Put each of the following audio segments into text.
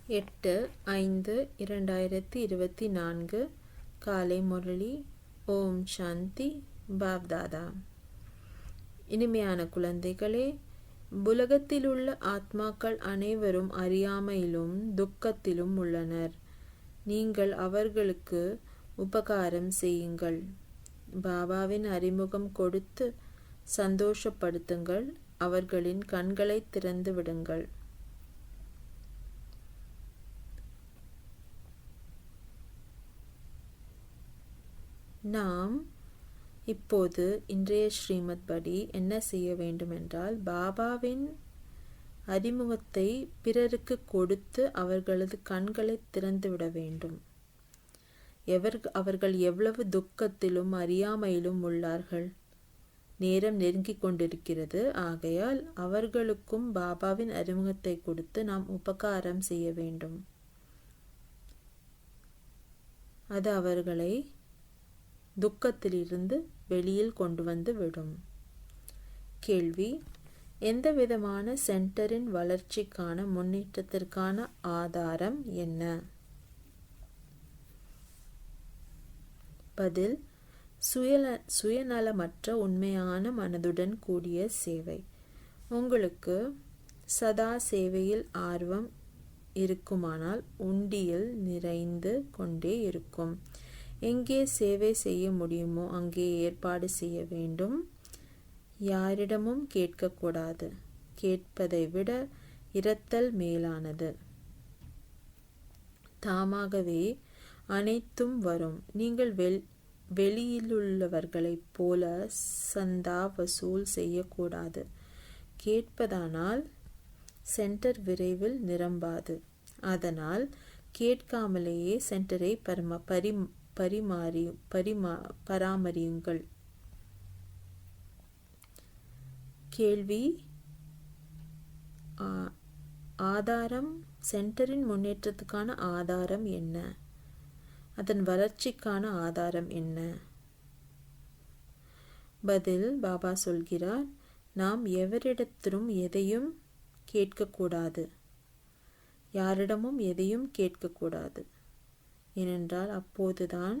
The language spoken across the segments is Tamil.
8/5/2024 காலை முரளி. ஓம் சாந்தி. பாப்தாதா. இனிமையான குழந்தைகளே, உலகத்திலுள்ள ஆத்மாக்கள் அனைவரும் அறியாமையிலும் துக்கத்திலும் உள்ளனர். நீங்கள் அவர்களுக்கு உபகாரம் செய்யுங்கள். பாபாவின் அறிமுகம் கொடுத்து சந்தோஷப்படுத்துங்கள். அவர்களின் கண்களை திறந்து விடுங்கள். நாம் இப்போது இன்றைய ஸ்ரீமத் படி என்ன செய்ய வேண்டும் என்றால், பாபாவின் அறிமுகத்தை பிறருக்கு கொடுத்து அவர்களது கண்களை திறந்துவிட வேண்டும். அவர்கள் எவ்வளவு துக்கத்திலும் அறியாமையிலும் உள்ளார்கள். நேரம் நெருங்கிக் கொண்டிருக்கிறது. ஆகையால் அவர்களுக்கும் பாபாவின் அறிமுகத்தை கொடுத்து நாம் உபகாரம் செய்ய வேண்டும். அது அவர்களை துக்கத்திலிருந்து வெளியில் கொண்டு வந்து விடும். கேள்வி: எந்த விதமான சென்டரின் வளர்ச்சிக்கான முன்னேற்றத்திற்கான ஆதாரம் என்ன? பதில்: சுயநலமற்ற உண்மையான மனதுடன் கூடிய சேவை. உங்களுக்கு சதா சேவையில் ஆர்வம் இருக்குமானால் உண்டியல் நிறைந்து கொண்டே இருக்கும். எங்கே சேவை செய்ய முடியுமோ அங்கே ஏற்பாடு செய்ய வேண்டும். யாரிடமும் கேட்கக்கூடாது. கேட்பதை விட இரத்தல் மேலானது. தாமாகவே அனைத்தும் வரும். நீங்கள் வெளியிலுள்ளவர்களைப் போல சந்தா வசூல் செய்யக்கூடாது. கேட்பதானால் சென்டர் விரைவில் நிரம்பாது. அதனால் கேட்காமலேயே சென்டரை பராமரியுங்கள். கேள்வி: ஆதாரம். சென்டரின் முன்னேற்றத்துக்கான ஆதாரம் என்ன? அதன் வளர்ச்சிக்கான ஆதாரம் என்ன? பதில்: பாபா சொல்கிறார், நாம் எவரிடத்திலும் எதையும் கேட்கக்கூடாது. யாரிடமும் எதையும் கேட்கக்கூடாது. ஏனென்றால் அப்போதுதான்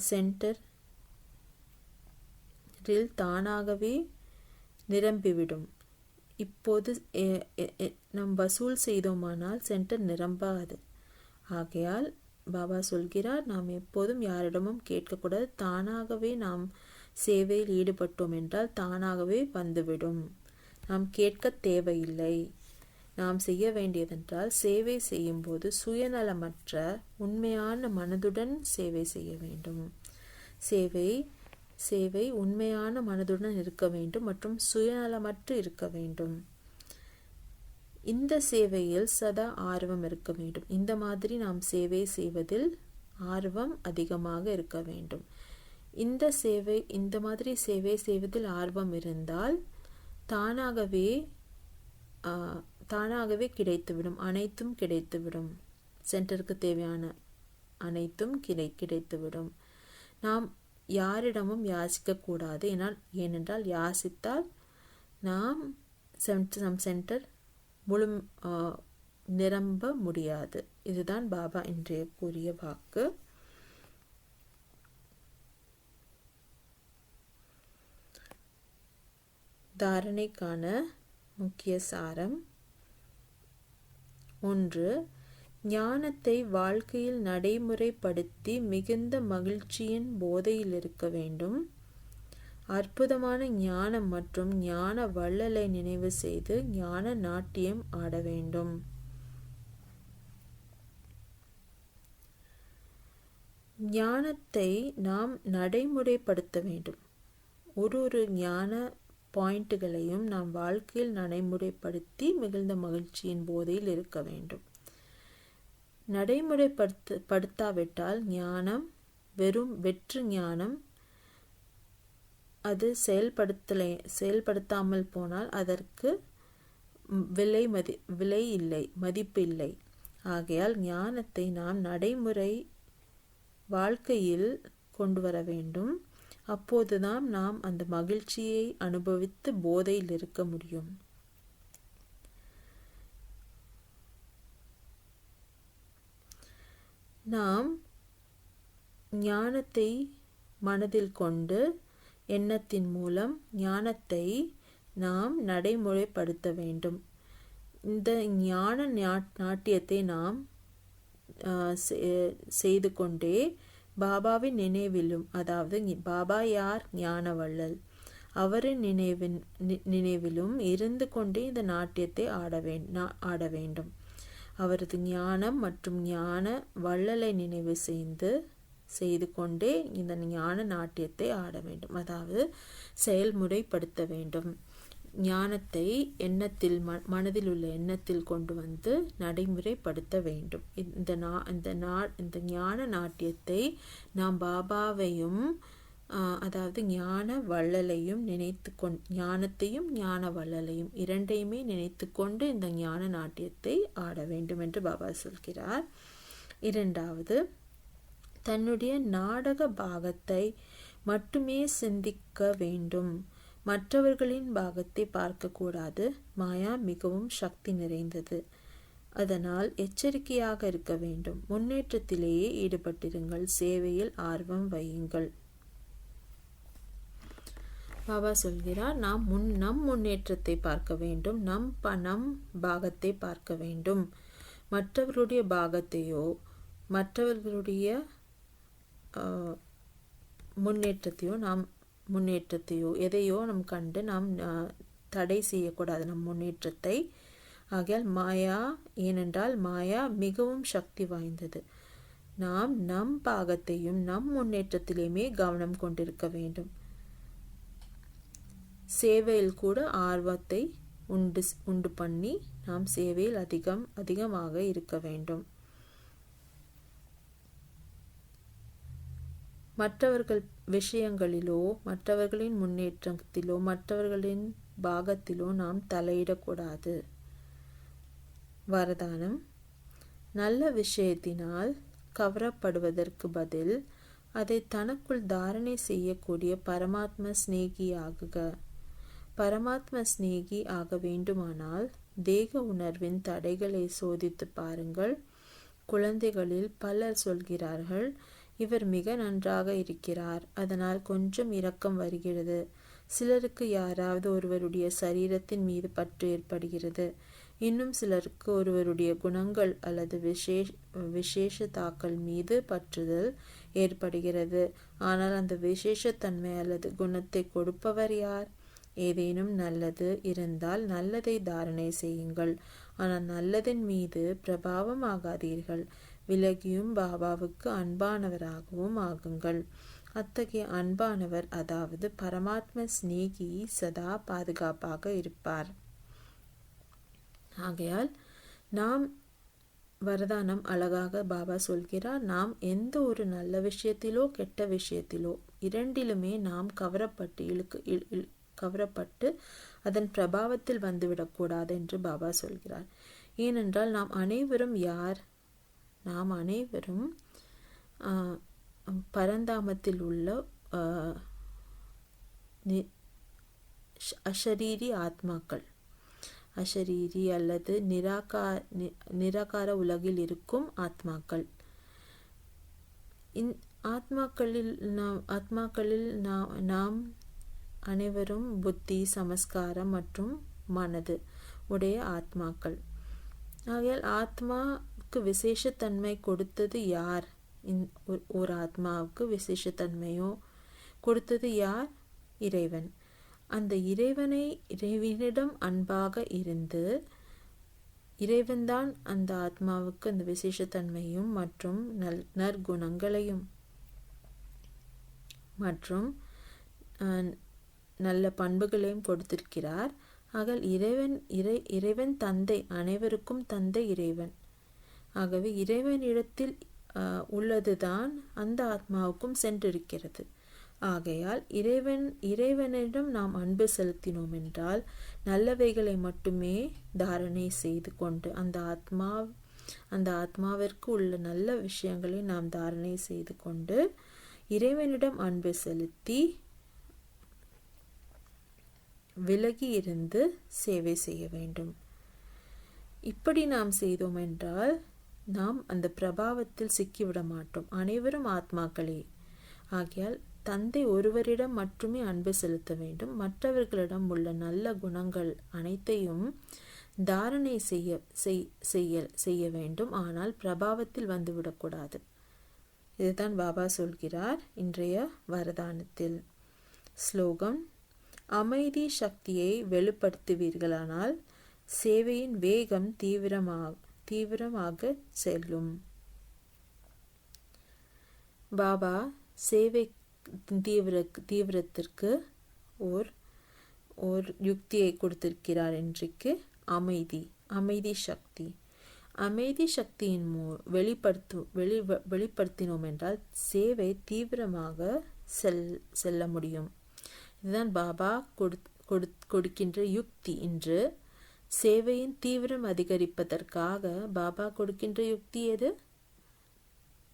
சென்டரில் தானாகவே நிரம்பிவிடும். இப்போது நாம் வசூல் செய்தோமானால் சென்டர் நிரம்பாது. ஆகையால் பாபா சொல்கிறார், நாம் எப்போதும் யாரிடமும் கேட்கக்கூடாது. தானாகவே நாம் சேவையில் ஈடுபட்டோம் என்றால் தானாகவே வந்துவிடும். நாம் கேட்க தேவையில்லை. நாம் செய்ய வேண்டியதென்றால் சேவை செய்யும் போது சுயநலமற்ற உண்மையான மனதுடன் சேவை செய்ய வேண்டும். சேவை உண்மையான மனதுடன் இருக்க வேண்டும் மற்றும் சுயநலமற்று இருக்க வேண்டும். இந்த சேவையில் சதா ஆர்வம் இருக்க வேண்டும். இந்த மாதிரி நாம் சேவை செய்வதில் ஆர்வம் அதிகமாக இருக்க வேண்டும். இந்த மாதிரி சேவை செய்வதில் ஆர்வம் இருந்தால் தானாகவே கிடைத்துவிடும். அனைத்தும் கிடைத்துவிடும். சென்டருக்கு தேவையான அனைத்தும் கிடைத்துவிடும். நாம் யாரிடமும் யாசிக்கக்கூடாது. ஏனென்றால் யாசித்தால் நாம் சென்டர் நிரம்ப முடியாது. இதுதான் பாபா இன்றைய கூறிய வாக்கு. தாரணைக்கான முக்கிய சாரம்: 1. ஞானத்தை வாழ்க்கையில் நடைமுறைப்படுத்தி மிகுந்த மகிழ்ச்சியின் போதையில் இருக்க வேண்டும். அற்புதமான ஞானம் மற்றும் ஞான வள்ளலை நினைவு செய்து ஞான நாட்டியம் ஆட வேண்டும். ஞானத்தை நாம் நடைமுறைப்படுத்த வேண்டும். ஒரு ஞான பாயிண்ட்டுகளையும் நாம் வாழ்க்கையில் நடைமுறைப்படுத்தி மிகுந்த மகிழ்ச்சியின் போதையில் இருக்க வேண்டும். நடைமுறைப்படுத்தாவிட்டால் ஞானம் வெறும் வெற்று ஞானம். அது செயல்படுத்தாமல் போனால் அதற்கு விலை இல்லை, மதிப்பு இல்லை. ஆகையால் ஞானத்தை நாம் நடைமுறை வாழ்க்கையில் கொண்டு வர வேண்டும். அப்போதுதான் நாம் அந்த மகிழ்ச்சியை அனுபவித்து போதையில் இருக்க முடியும். நாம் ஞானத்தை மனதில் கொண்டு எண்ணத்தின் மூலம் ஞானத்தை நாம் நடைமுறைப்படுத்த வேண்டும். இந்த ஞான நாட்டியத்தை நாம் செய்து கொண்டே பாபாவின் நினைவிலும், அதாவது பாபா யார்? ஞானவள்ளல். அவரின் நினைவிலும் இருந்து கொண்டே இந்த நாட்டியத்தை ஆட வேண்டும். அவரது ஞானம் மற்றும் ஞான வள்ளலை நினைவு செய்து கொண்டே இந்த ஞான நாட்டியத்தை ஆட வேண்டும், அதாவது செயல்முறைப்படுத்த வேண்டும். ஞானத்தை எண்ணத்தில் மனதில் உள்ள எண்ணத்தில் கொண்டு வந்து நடைமுறைப்படுத்த வேண்டும். இந்த ஞான நாட்டியத்தை நாம் பாபாவையும் அதாவது ஞான வள்ளலையும் ஞானத்தையும் ஞான வள்ளலையும் இரண்டையுமே நினைத்து கொண்டு இந்த ஞான நாட்டியத்தை ஆட வேண்டும் என்று பாபா சொல்கிறார். இரண்டாவது, தன்னுடைய நாடக பாகத்தை மட்டுமே சிந்திக்க வேண்டும். மற்றவர்களின் பாகத்தை பார்க்கக்கூடாது. மாயா மிகவும் சக்தி நிறைந்தது. அதனால் எச்சரிக்கையாக இருக்க வேண்டும். முன்னேற்றத்திலேயே ஈடுபட்டிருங்கள். சேவையில் ஆர்வம் வையுங்கள். பாபா சொல்கிறார், நம் முன்னேற்றத்தை பார்க்க வேண்டும். நம் பாகத்தை பார்க்க வேண்டும். மற்றவர்களுடைய பாகத்தையோ மற்றவர்களுடைய முன்னேற்றத்தையோ எதையோ நாம் கண்டு நாம் தடை செய்யக்கூடாது நம் முன்னேற்றத்தை. ஆகையால் மாயா, ஏனென்றால் மாயா மிகவும் சக்தி வாய்ந்தது. நாம் நம் பாகத்தையும் நம் முன்னேற்றத்திலேயுமே கவனம் கொண்டிருக்க வேண்டும். சேவையில் கூட ஆர்வத்தை உண்டு பண்ணி நாம் சேவையில் அதிகமாக இருக்க வேண்டும். மற்றவர்கள் விஷயங்களிலோ மற்றவர்களின் முன்னேற்றத்திலோ மற்றவர்களின் பாகத்திலோ நாம் தலையிடக்கூடாது. வரதானம்: நல்ல விஷயத்தினால் கவரப்படுவதற்கு பதில் அதை தனக்குள் தாரணை செய்யக்கூடிய பரமாத்ம சிநேகியாகுக. பரமாத்ம சிநேகி ஆக வேண்டுமானால் தேக உணர்வின் தடைகளை சோதித்து பாருங்கள். குழந்தைகளில் பலர் சொல்கிறார்கள், இவர் மிக நன்றாக இருக்கிறார், அதனால் கொஞ்சம் இரக்கம் வருகிறது. சிலருக்கு யாராவது ஒருவருடைய சரீரத்தின் மீது பற்று ஏற்படுகிறது. இன்னும் சிலருக்கு ஒருவருடைய குணங்கள் அல்லது விசேஷத்தாக்கள் மீது பற்றுதல் ஏற்படுகிறது. ஆனால் அந்த விசேஷத்தன்மை அல்லது குணத்தை கொடுப்பவர் யார்? ஏதேனும் நல்லது இருந்தால் நல்லதை தாரணை செய்யுங்கள். ஆனால் நல்லதின் மீது பிரபாவம் ஆகாதீர்கள். விலகியும் பாபாவுக்கு அன்பானவராகவும் ஆகுங்கள். அத்தகைய அன்பானவர், அதாவது பரமாத்ம சிநேகி, சதா பாதுகாப்பாக இருப்பார். ஆகையால் நாம் வரதானம் அழகாக பாபா சொல்கிறார், நாம் எந்த ஒரு நல்ல விஷயத்திலோ கெட்ட விஷயத்திலோ இரண்டிலுமே நாம் கவரப்பட்டு அதன் பிரபாவத்தில் வந்துவிடக்கூடாது என்று பாபா சொல்கிறார். ஏனென்றால் நாம் அனைவரும் யார்? நாம் அனைவரும் பரந்தாமத்தில் உள்ள அஷரீரி ஆத்மாக்கள். அஷரீரி அல்லது நிராகார உலகில் இருக்கும் ஆத்மாக்கள். ஆத்மாக்களில் நாம் அனைவரும் புத்தி, சமஸ்காரம் மற்றும் மனது உடைய ஆத்மாக்கள். ஆகையால் ஆத்மாவுக்கு விசேஷத்தன்மை கொடுத்தது யார்? ஒரு ஆத்மாவுக்கு விசேஷத்தன்மையோ கொடுத்தது யார்? இறைவன். அந்த இறைவனிடம் அன்பாக இருந்து இறைவன்தான் அந்த ஆத்மாவுக்கு அந்த விசேஷத்தன்மையும் மற்றும் நற்குணங்களையும் மற்றும் நல்ல பண்புகளையும் கொடுத்திருக்கிறார். ஆக இறைவன் தந்தை, அனைவருக்கும் தந்தை இறைவன். ஆகவே இறைவனிடத்தில் உள்ளதுதான் அந்த ஆத்மாவுக்கும் சென்றிருக்கிறது. ஆகையால் இறைவனிடம் நாம் அன்பு செலுத்தினோம் என்றால் நல்லவைகளை மட்டுமே தாரணை செய்து கொண்டு அந்த ஆத்மாவிற்கு உள்ள நல்ல விஷயங்களை நாம் தாரணை செய்து கொண்டு இறைவனிடம் அன்பு செலுத்தி விலகி இருந்து சேவை செய்ய வேண்டும். இப்படி நாம் செய்தோம் என்றால் நாம் அந்த பிரபாவத்தில் சிக்கிவிட மாட்டோம். அனைவரும் ஆத்மாக்களே. ஆகையால் தந்தை ஒருவரிடம் மட்டுமே அன்பு செலுத்த வேண்டும். மற்றவர்களிடம் உள்ள நல்ல குணங்கள் அனைத்தையும் தாரணை செய்ய வேண்டும். ஆனால் பிரபாவத்தில் வந்துவிடக்கூடாது. இதுதான் பாபா சொல்கிறார் இன்றைய வரதானத்தில். ஸ்லோகம்: அமைதி சக்தியை வெளிப்படுத்துவீர்களானால் சேவையின் வேகம் தீவிரமாக செல்லும். பாபா சேவை தீவிரத்திற்கு ஓர் யுக்தியை கொடுத்திருக்கிறார். இன்றைக்கு அமைதி சக்தி. அமைதி சக்தியின் வெளிப்படுத்தினோம் என்றால் சேவை தீவிரமாக செல்ல முடியும். இதுதான் பாபா கொடுக்கின்ற யுக்தி. இன்று சேவையின் தீவிரம் அதிகரிப்பதற்காக பாபா கொடுக்கின்ற யுக்தி எது?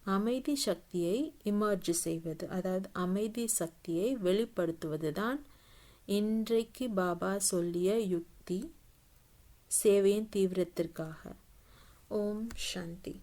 அமைதி சக்தியை இமர்ஜ் செய்வது, அதாவது அமைதி சக்தியை வெளிப்படுத்துவதுதான் இன்றைக்கு பாபா சொல்லிய யுக்தி சேவையின் தீவிரத்திற்காக. ஓம் சாந்தி.